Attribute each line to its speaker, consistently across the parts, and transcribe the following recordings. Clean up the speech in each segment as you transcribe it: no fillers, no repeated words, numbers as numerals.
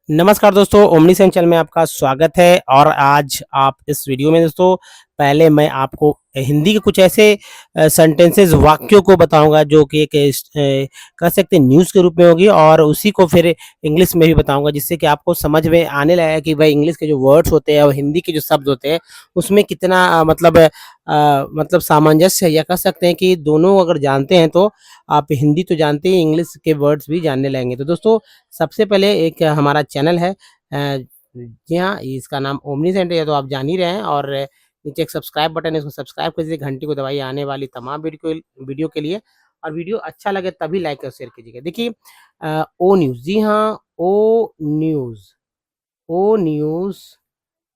Speaker 1: नमस्कार दोस्तों, omni Sen channel में आपका स्वागत है। और आज आप इस वीडियो में दोस्तों पहले मैं आपको हिंदी के कुछ ऐसे सेंटेंसेस वाक्यों को बताऊंगा जो कि एक कह सकते हैं न्यूज़ के रूप में होगी, और उसी को फिर इंग्लिश में भी बताऊंगा, जिससे कि आपको समझ में आने लगेगा कि भाई इंग्लिश के जो वर्ड्स होते हैं और हिंदी के जो शब्द होते हैं उसमें कितना मतलब सामंजस्य है, या कह सकते हैं कि दोनों अगर जानते हैं तो आप हिंदी तो जानते ही इंग्लिश के वर्ड्स भी जानने लगेंगे। तो दोस्तों सबसे पहले एक हमारा चैनल है, जी हाँ, इसका नाम ओमनी सेंटर है, तो आप जान ही रहे हैं। और नीचे एक सब्सक्राइब बटन है, उसको सब्सक्राइब कर दीजिए, घंटी को दबाइए आने वाली तमाम वीडियो के लिए। और वीडियो अच्छा लगे तभी लाइक और शेयर कीजिएगा। देखिए ओ न्यूज़, जी हाँ, O news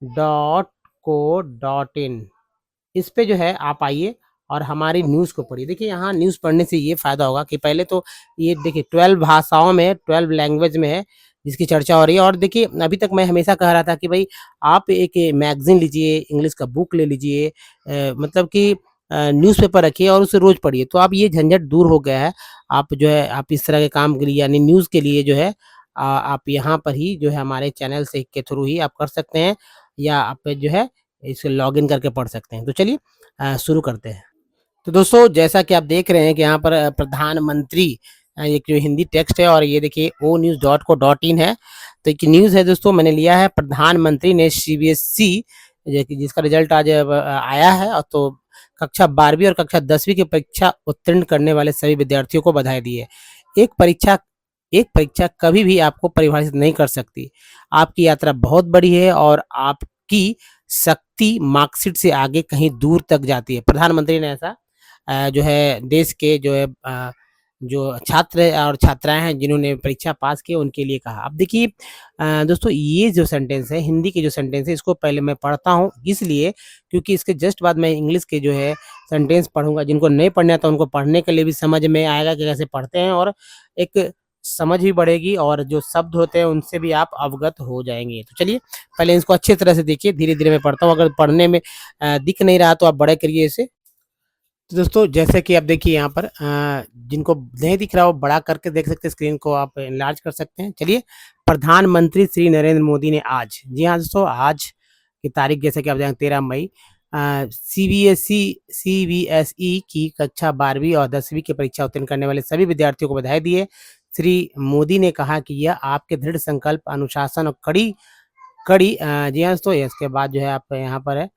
Speaker 1: dot co dot in, इस पे जो है आप आइए और हमारी न्यूज़ को पढ़िए। देखिए यहाँ न्यूज़ पढ़ने से ये फ़ायदा होगा कि पहले तो ये देखिए 12 भाषाओं में 12 लैंग्वेज में है जिसकी चर्चा हो रही है। और देखिए अभी तक मैं हमेशा कह रहा था कि भाई आप एक मैगज़ीन लीजिए, इंग्लिश का बुक ले लीजिए, मतलब कि न्यूज़पेपर रखिए और उसे रोज़ पढ़िए, तो अब ये झंझट दूर हो गया है। आप जो है आप इस तरह के काम के लिए यानी न्यूज़ के लिए जो है आप यहाँ पर ही जो है हमारे चैनल से के थ्रू ही आप कर सकते हैं, या आप जो है इसे लॉगिन करके पढ़ सकते हैं। तो चलिए शुरू करते हैं। तो दोस्तों जैसा कि आप देख रहे हैं कि यहाँ पर प्रधानमंत्री, एक जो हिंदी टेक्स्ट है, और ये देखिए O news dot co dot in है। तो एक न्यूज़ है दोस्तों, मैंने लिया है प्रधानमंत्री ने सीबीएसई जिसका रिजल्ट आज आया है, और तो कक्षा 12वीं और कक्षा 10वीं की परीक्षा उत्तीर्ण करने वाले सभी विद्यार्थियों को बधाई दी है। एक परीक्षा एक परीक्षा कभी भी आपको परिभाषित नहीं कर सकती। आपकी यात्रा बहुत बड़ी है और आपकी शक्ति मार्कशीट से आगे कहीं दूर तक जाती है। प्रधानमंत्री ने ऐसा जो है देश के जो है जो छात्र और छात्राएँ हैं जिन्होंने परीक्षा पास की उनके लिए कहा। अब देखिए दोस्तों ये जो सेंटेंस है, हिंदी के जो सेंटेंस है, इसको पहले मैं पढ़ता हूँ इसलिए क्योंकि इसके जस्ट बाद मैं इंग्लिश के जो है सेंटेंस पढ़ूँगा। जिनको नहीं पढ़ना आता उनको पढ़ने के लिए भी समझ में आएगा कि कैसे पढ़ते हैं, और एक समझ भी बढ़ेगी, और जो शब्द होते हैं उनसे भी आप अवगत हो जाएँगे। तो चलिए पहले इसको अच्छी तरह से देखिए, धीरे-धीरे मैं पढ़ता हूँ। अगर पढ़ने में दिख नहीं रहा तो आप बड़े करिए इसे। तो दोस्तों जैसे कि आप देखिए यहाँ पर जिनको नहीं दिख रहा वो बड़ा करके देख सकते हैं, स्क्रीन को आप एनलार्ज कर सकते हैं। चलिए, प्रधानमंत्री श्री नरेंद्र मोदी ने आज, जी हाँ दोस्तों, आज की तारीख जैसे कि आप जानें 13 मई, सीबीएसई की कक्षा 12वीं और 10वीं की परीक्षा उत्तीर्ण करने वाले सभी विद्यार्थियों को बधाई दी है। श्री मोदी ने कहा कि यह आपके दृढ़ संकल्प, अनुशासन और कड़ी कड़ी जी हाँ दोस्तों, इसके बाद जो है आप यहाँ पर है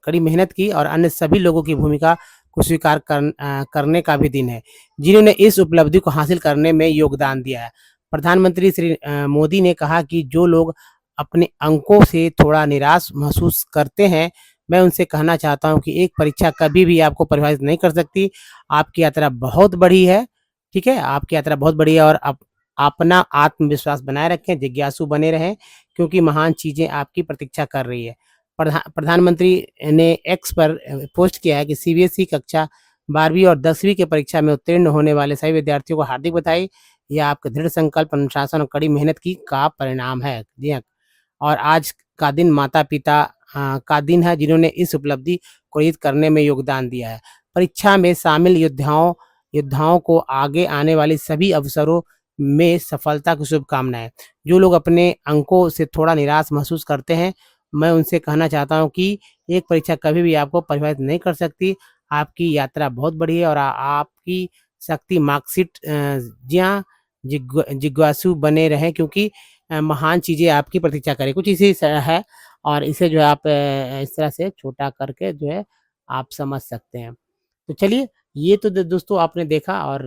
Speaker 1: कड़ी मेहनत की और अन्य सभी लोगों की भूमिका को स्वीकार करने का भी दिन है, जिन्होंने इस उपलब्धि को हासिल करने में योगदान दिया है। प्रधानमंत्री श्री मोदी ने कहा कि जो लोग अपने अंकों से थोड़ा निराश महसूस करते हैं, मैं उनसे कहना चाहता हूं कि एक परीक्षा कभी भी आपको परिभाषित नहीं कर सकती। आपकी यात्रा बहुत बड़ी है, ठीक है? आपकी यात्रा बहुत बड़ी है, और अपना आत्मविश्वास बनाए रखें, जिज्ञासु बने रहें, क्योंकि महान चीज़ें आपकी प्रतीक्षा कर रही है। प्रधानमंत्री ने एक्स पर पोस्ट किया है कि सीबीएसई कक्षा 12वीं और 10वीं की परीक्षा में उत्तीर्ण होने वाले सभी विद्यार्थियों को हार्दिक बधाई। यह आपके दृढ़ संकल्प, अनुशासन और कड़ी मेहनत की का परिणाम है। जी हाँ, और आज का दिन माता-पिता का दिन है जिन्होंने इस उपलब्धि को अर्जित करने में योगदान दिया है। परीक्षा में शामिल योद्धाओं को आगे आने वाले सभी अवसरों में सफलता की शुभकामनाएँ। जो लोग अपने अंकों से थोड़ा निराश महसूस करते हैं, मैं उनसे कहना चाहता हूँ कि एक परीक्षा कभी भी आपको परिभाषित नहीं कर सकती। आपकी यात्रा बहुत बड़ी है, और आपकी शक्ति मार्कशीट जी हाँ, जिज्ञासु बने रहें, क्योंकि महान चीज़ें आपकी प्रतीक्षा करें। कुछ इसी स है, और इसे जो है आप इस तरह से छोटा करके जो है आप समझ सकते हैं। तो चलिए, ये तो द दोस्तों आपने देखा, और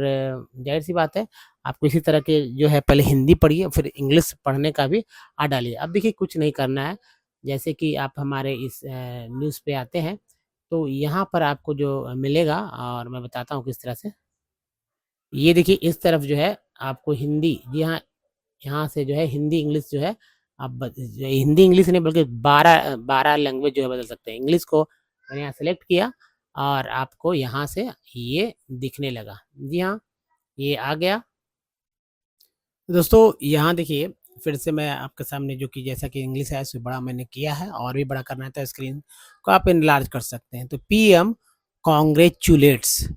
Speaker 1: ज़ाहिर-सी बात है आपको इसी तरह के जो है पहले हिंदी पढ़िए फिर इंग्लिश पढ़ने का भी डालिए। अब देखिए कुछ नहीं करना है, जैसे कि आप हमारे इस न्यूज़ पे आते हैं, तो यहाँ पर आपको जो मिलेगा, और मैं बताता हूँ किस तरह से। ये देखिए इस तरफ जो है आपको हिंदी, जी हाँ, यहाँ से जो है हिंदी इंग्लिश जो है आप हिंदी इंग्लिश नहीं बल्कि 12 लैंग्वेज जो है बदल सकते हैं। इंग्लिश को मैंने यहाँ सेलेक्ट किया और आपको यहाँ से ये दिखने लगा। जी हाँ, ये आ गया। दोस्तों यहाँ देखिए फिर से मैं आपके सामने, जो कि जैसा कि इंग्लिश है उससे बड़ा मैंने किया है, और भी बड़ा करना है तो स्क्रीन को आप इनलार्ज कर सकते हैं। तो PM congrats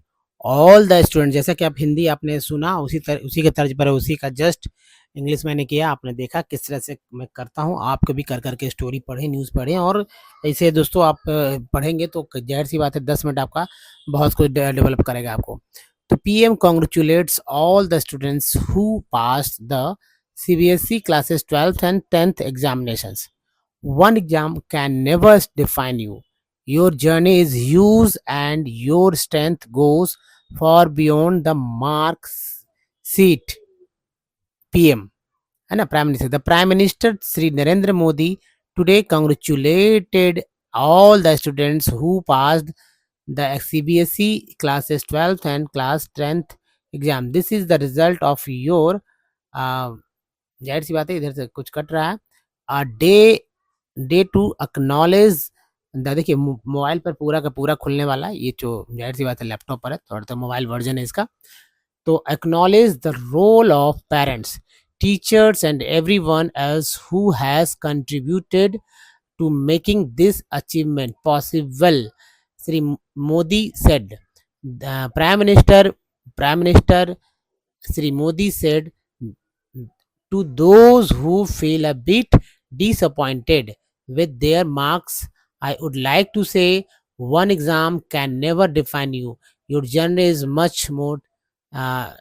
Speaker 1: all the student, जैसा कि आप हिंदी आपने सुना उसी के तर्ज पर उसी का जस्ट इंग्लिश मैंने किया, आपने देखा किस तरह से मैं करता हूँ। आप कभी कर करके स्टोरी पढ़ें, न्यूज़ पढ़ें, और ऐसे दोस्तों आप पढ़ेंगे तो जाहिर सी बात है 10 मिनट आपका बहुत कुछ डेवलप करेगा आपको। तो PM congratulates all the students who pass the CBSE classes 12th and 10th examinations. One exam can never define you. Your journey is huge and your strength goes far beyond the marks seat. PM है ना, prime minister, the prime minister Shri Narendra Modi today congratulated all the students who passed the CBSE classes 12th and class 10th exam. This is the result of your uh, जाहिर सी बात है इधर से कुछ cut रहा है। डे टू अक्नॉलेज, देखिए mobile पर पूरा का पूरा खुलने वाला है, ये जो जाहिर सी बात है लैपटॉप पर है, थोड़ा सा मोबाइल वर्जन है इसका। तो acknowledge the role of parents, teachers and everyone else who has contributed to making this achievement possible, Sri Modi said. The Prime Minister Sri Modi said, to those who feel a bit disappointed with their marks, I would like to say one exam can never define you. Your journey is much more.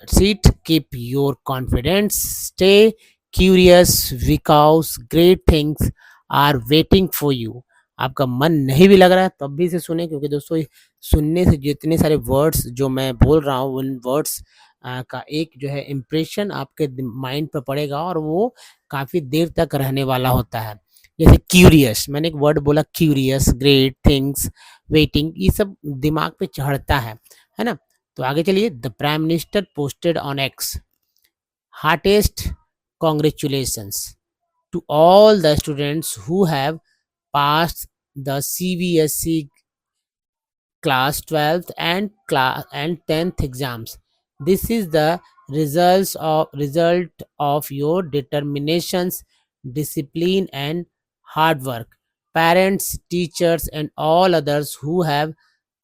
Speaker 1: Sit, keep your confidence, stay curious because great things are waiting for you. आपका मन नहीं भी लग रहा है तब भी इसे सुने, क्योंकि दोस्तों सुनने से जितने सारे वर्ड्स जो मैं बोल रहा हूँ उन वर्ड्स का एक जो है इम्प्रेशन आपके माइंड पर पड़ेगा और वो काफ़ी देर तक रहने वाला होता है। जैसे क्यूरियस, मैंने एक वर्ड बोला क्यूरियस, ग्रेट थिंग्स, वेटिंग, ये सब दिमाग पे चढ़ता है ना। तो आगे चलिए, the prime minister posted on X, heartiest congratulations to all the students who have passed the CBSE class 12th and 10th exams. This is the result of your determinations, discipline and hard work. Parents, teachers and all others who have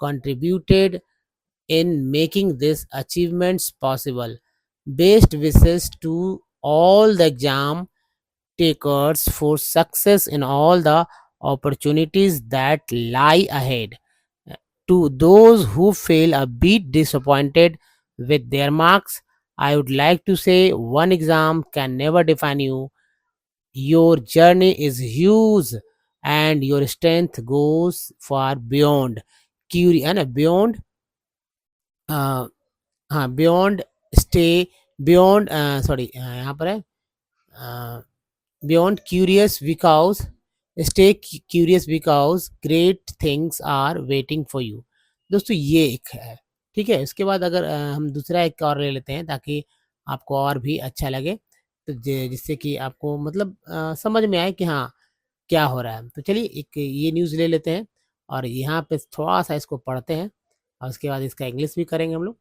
Speaker 1: contributed in making these achievements possible. Best wishes to all the exam takers for success in all the opportunities that lie ahead. To those who feel a bit disappointed with their marks, I would like to say one exam can never define you. Your journey is huge and your strength goes far beyond. Beyond, uh, beyond stay, beyond, sorry, यहाँ पर है, beyond curious because stay curious because great things are waiting for you. दोस्तों ये एक है, ठीक है। इसके बाद अगर हम दूसरा एक और ले लेते हैं ताकि आपको और भी अच्छा लगे, तो जिससे कि आपको मतलब समझ में आए कि हाँ क्या हो रहा है। तो चलिए एक ये न्यूज़ ले लेते हैं और यहाँ पे थोड़ा सा इसको पढ़ते हैं और उसके बाद इसका इंग्लिश भी करेंगे हम लोग।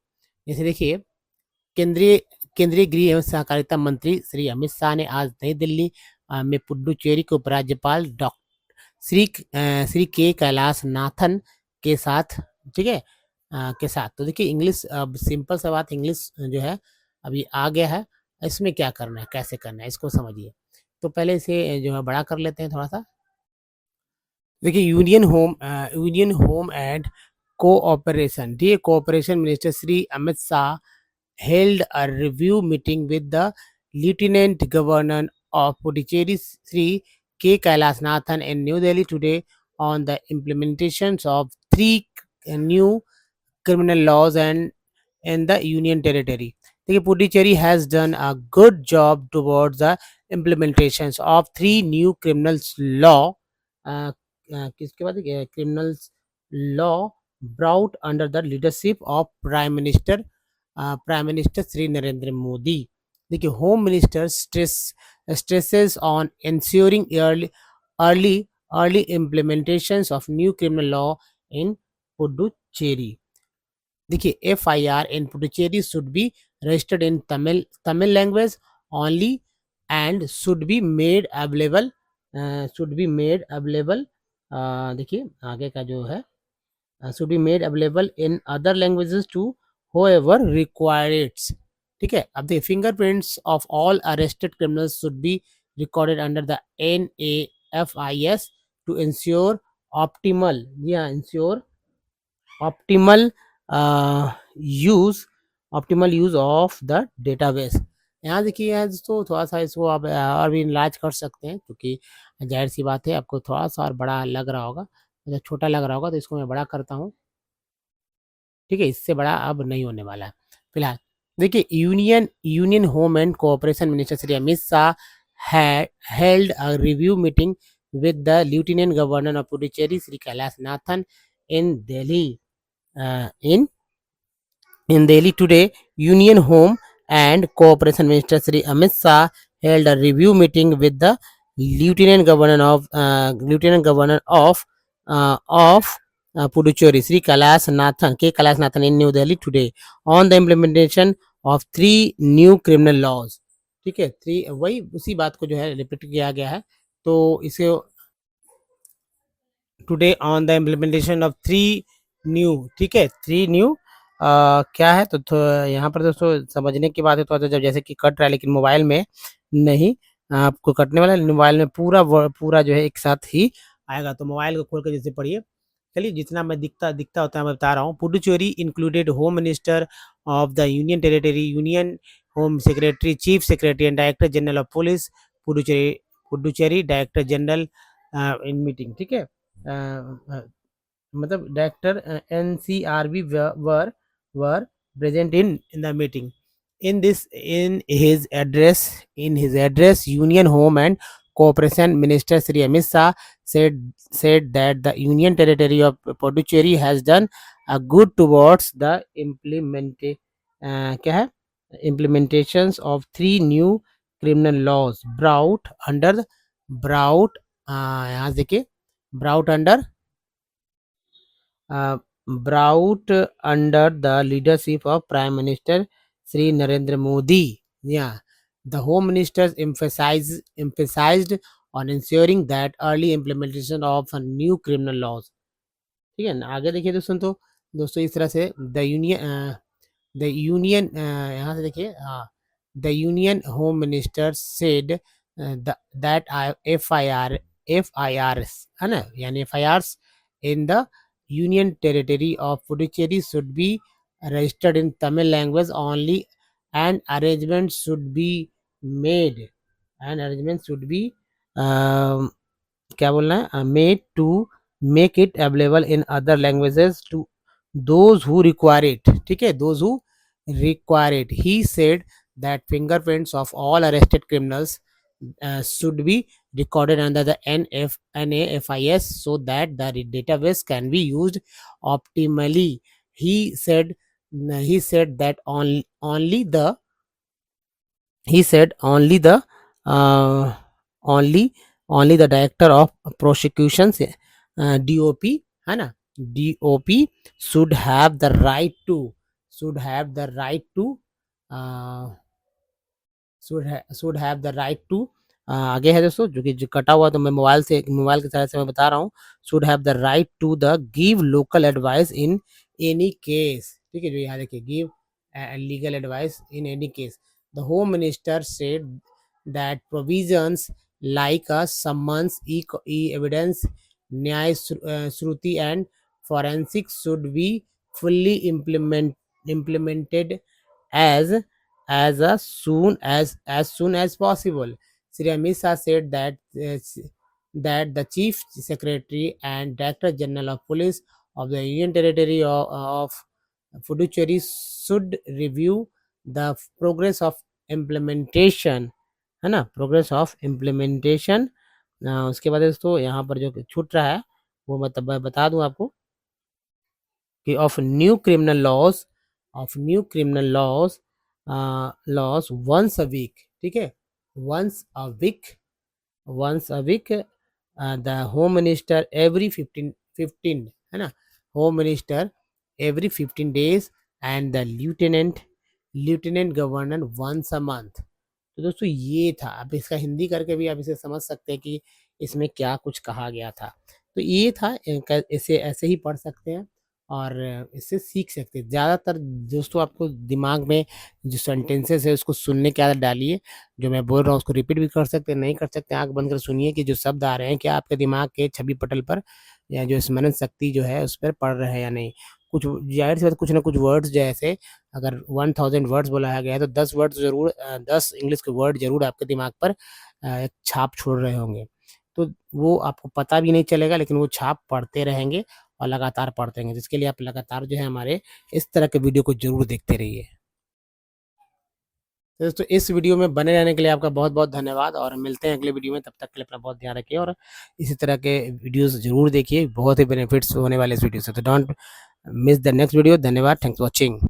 Speaker 1: जैसे देखिए, केंद्रीय केंद्रीय गृह एवं सहकारिता मंत्री श्री अमित शाह ने आज नई दिल्ली में पुडुचेरी के उपराज्यपाल श्री के कैलाश नाथन के साथ, ठीक है, के साथ। तो देखिए इंग्लिश, अब सिंपल सा बात, इंग्लिश जो है अभी आ गया है, इसमें क्या करना है कैसे करना है इसको समझिए। तो पहले इसे जो है बड़ा कर लेते हैं थोड़ा सा। देखिए, union home and cooperation, D cooperation minister Shri Amit Shah held a review meeting with the Lieutenant Governor of Puducherry, Sri K. Kailasnathan, in New Delhi today on the implementations of three new criminal laws and in the Union Territory. देखिए, Puducherry has done a good job towards the implementations of three new criminals law. किसके बाद criminals law brought under the leadership of Prime Minister Sri Narendra Modi. देखिए, home minister stresses on ensuring early early implementations of new criminal law in Puducherry. देखिए, FIR in Puducherry should be registered in Tamil language only and should be made available, देखिए आगे का जो है should be made available in other languages too. whoever requires it. ठीक है, अब देखिए fingerprints of all arrested criminals should be recorded under the NAFIS to ensure optimal, या ensure optimal use optimal use of the database. यहाँ देखिए यहाँ दोस्तों थोड़ा सा इसको आप और भी इनलार्ज कर सकते हैं, क्योंकि जाहिर सी बात है आपको थोड़ा सा और बड़ा लग रहा होगा, मतलब छोटा लग रहा होगा, तो इसको मैं बड़ा करता हूँ। ठीक है, इससे बड़ा अब नहीं होने वाला है फिलहाल। देखिए union home and cooperation minister Shri Amit Shah had held a review meeting with the Lieutenant Governor of Puducherry, Sri Kailash Nathan, in Delhi. In Delhi today, Union Home and Cooperation Minister Sri Amit Shah held a review meeting with the Lieutenant Governor of Puducherry, Sri Kailash Nathan, K. Kailash Nathan, in New Delhi today on the implementation of 3 new criminal laws. ठीक है, 3 वही उसी बात को जो है repeat किया गया है, तो इसे today on the implementation of 3 new, ठीक है 3 न्यू क्या है, तो यहाँ पर दोस्तों समझने की बात है, तो जब जैसे कि कट रहा है लेकिन मोबाइल में नहीं आपको कटने वाला है, मोबाइल में पूरा जो है एक साथ ही आएगा, तो मोबाइल को खोल कर जैसे पढ़िए। चलिए जितना मैं दिखता होता है मैं बता रहा हूँ। Puducherry included home minister of the union territory, union home secretary, chief secretary and director general of police Puducherry director general in meeting. ठीक है, मतलब director NCRB were present in the meeting. In his address, Union Home and Cooperation Minister Sri Amit Shah said that the Union Territory of Puducherry has done a good towards the क्या है implementations of 3 new criminal laws brought यहाँ देखिए brought under the leadership of Prime Minister Sri Narendra Modi. Yeah, the Home Minister emphasized on ensuring that early implementation of new criminal laws. ठीक है ना, आगे देखिए दोस्तों इस तरह से द यूनियन यहाँ से देखिए, हाँ, the union home minister said that FIR है ना, यानी FIRs in the Union Territory of Puducherry should be registered in Tamil language only, and arrangements should be made. क्या बोलना है, made to make it available in other languages to those who require it. ठीक है, those who require it. He said that fingerprints of all arrested criminals should be recorded under the NAFIS so that the database can be used optimally. He said that only the uh, only the director of prosecutions, DOP है ना, DOP should have the right to uh, should have the right to आगे है दोस्तों, जो कि जो कटा हुआ, तो मैं मोबाइल के तरह से मैं बता रहा हूँ, should have the right to the give local advice in any case. ठीक है, जो यहाँ देखिए give legal advice in any case. The Home Minister said that provisions like a summons, e-evidence, न्याय श्रुति and forensics should be fully implemented as soon as possible. Sri Amit Shah said that the Chief Secretary and Director General of Police of the Union Territory of Puducherry should review the progress of implementation, है ना, progress of implementation. उसके बाद दोस्तों यहाँ पर जो छूट रहा है वो मतलब बता दूं आपको कि of new criminal laws once a week. ठीक है, once a week the home minister every 15 है ना, home minister every 15 days and the लिeutenant गवर्नर वंस अ मंथ। तो दोस्तों ये था, अब इसका हिंदी करके भी आप इसे समझ सकते हैं कि इसमें क्या कुछ कहा गया था। तो ये था, ऐसे ही पढ़ सकते हैं। और इससे सीख सकते हैं। ज़्यादातर दोस्तों आपको दिमाग में जो सेंटेंसेस है उसको सुनने की आदत डालिए। जो मैं बोल रहा हूँ उसको रिपीट भी कर सकते हैं, नहीं कर सकते आँख बंद कर सुनिए कि जो शब्द आ रहे हैं क्या आपके दिमाग के छवि पटल पर या जो स्मरण शक्ति जो है उस पर पड़ रहे हैं या नहीं। कुछ ज़ाहिर-सी बात, कुछ ना कुछ वर्ड्स जैसे अगर 1000 वर्ड्स बुलाया गया है तो 10 वर्ड्स ज़रूर 10 इंग्लिश के वर्ड ज़रूर आपके दिमाग पर एक छाप छोड़ रहे होंगे। तो वो आपको पता भी नहीं चलेगा, लेकिन वो छाप पढ़ते रहेंगे और लगातार पढ़ते रहेंगे, जिसके लिए आप लगातार जो है हमारे इस तरह के वीडियो को ज़रूर देखते रहिए। तो दोस्तों इस वीडियो में बने रहने के लिए आपका बहुत-बहुत धन्यवाद और मिलते हैं अगले वीडियो में, तब तक के लिए अपना बहुत ध्यान रखिए और इसी तरह के वीडियोज़ ज़रूर देखिए, बहुत ही बेनिफिट्स होने वाले इस वीडियो से। तो don't miss the next video. धन्यवाद, थैंक्स फॉर वॉचिंग।